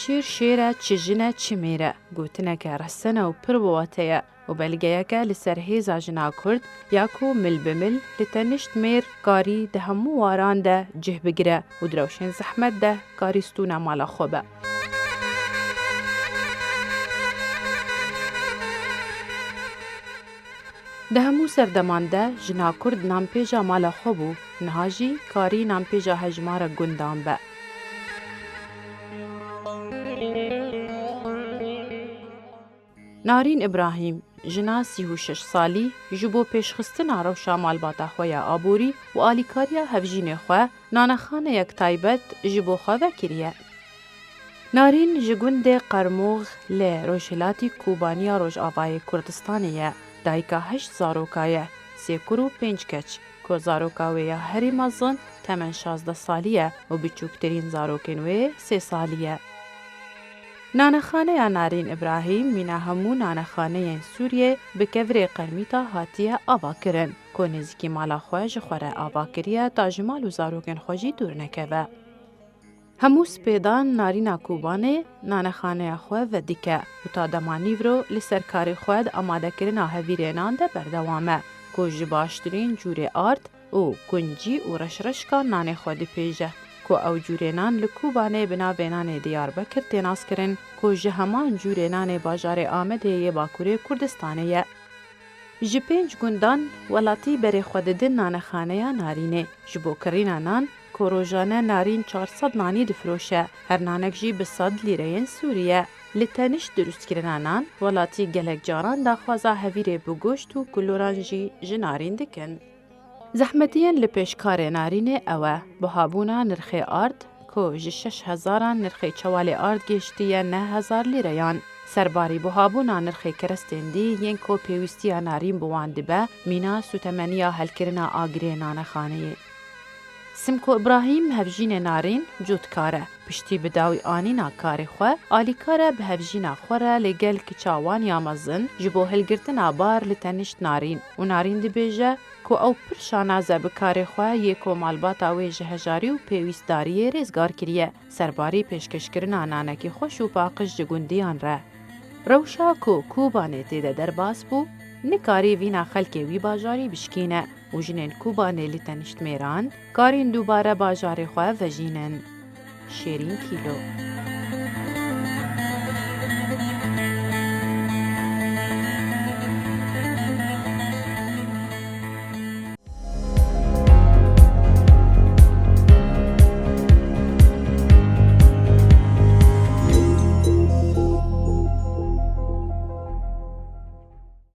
شیر شیره چی جنه چی میره گوتنه که رسنه و پر بواتیه و بلگه که لسر هیزا جنا کرد یاکو مل بمل لتنشت میر کاری ده همو واران ده جه بگیره و دروشن زحمت ده کاری ستونه مالا خوبه. ده همو سردمان ده جنا کرد نامپیجا مالا خوبو نهاجی کاری نامپیجا هجمار گندان به. نارین ابراهیم جنا 36 سالی جبو پیشخستنا روشا مالباتا خویا آبوری و آلیکاریا هفجین خو نانخانه یک تایبت جبو خواه کریه. نارین جگوند قرموغ لی روشلاتی کوبانیا روش آوای کردستانیه دایکا 8 زاروکایه 3 و 5 کچ که زاروکاویا هری مزن تمن 16 سالیه و بچوکترین زاروکنوی 3 سالیه. نانخانه یا نارین ابراهیم مینا همو نانخانه سوریه به کور قرمیتا هاتیه آوا کرن که نزیکی مالا خواه خوره آوا کریه تا جمال و زاروکن خوشی دور نکوه. همو سپیدان نارینا کوبانه نانخانه خواه و دیکه و تا دمانی ورو لسرکاری خواه آماده کرنا هویرینان ده بردوامه که جباشترین جور آرد و کنجی و رشرشکان نانه خواه دی پیجه. که او جورینان لکوبانه بنا بینان دیار بکر تیناس کرن که جه همان جورینان باجار آمده یه باکوره کردستانه یه. جه 5 گندان ولاتی بری خوددن نانخانه یا نارینه. جبو کرین نان که روزانه نارین 400 نانی دفروشه. هر نانک جی به 100 لیره سوریه. لتنش درست کرن نان ولاتی گلک جاران داخوازا هویره بگوشت و کلوران جی نارین دکن. زحمتیان لپیشکار نارینه اوه بهابونا نرخی آرد که 6000 نرخی چوال آرد گشتیه 9000 لیریان. سرباری بهابونا نرخی کرستندی ین که پیوستی نارین بوانده به مینا سوتمنیا هلکرنا آگری نانخانه. سمکو ابراهیم هفجین نارین جودکاره پشتی بداوی آنینا کاری خواه آلیکاره به هفجین خوره لگل کچاوان یا مزن جبو هلگرتن آبار لتنشت نارین و نارین دی بیجه که او پرشانازه بکاری خواه یکو مالباتا ویجه هجاری و پیویستداری ریزگار کریه سرباری پیشکش کرنا نانکی خوش و پاقش جگوندیان ره. روشا که کوبانه تیده در باس بو نکاری وینا خلک وی باجاری بشکینه و جنین کوبانه لتنشت میران کارین دوباره باجاری خواه و جینن. شیرین کیلو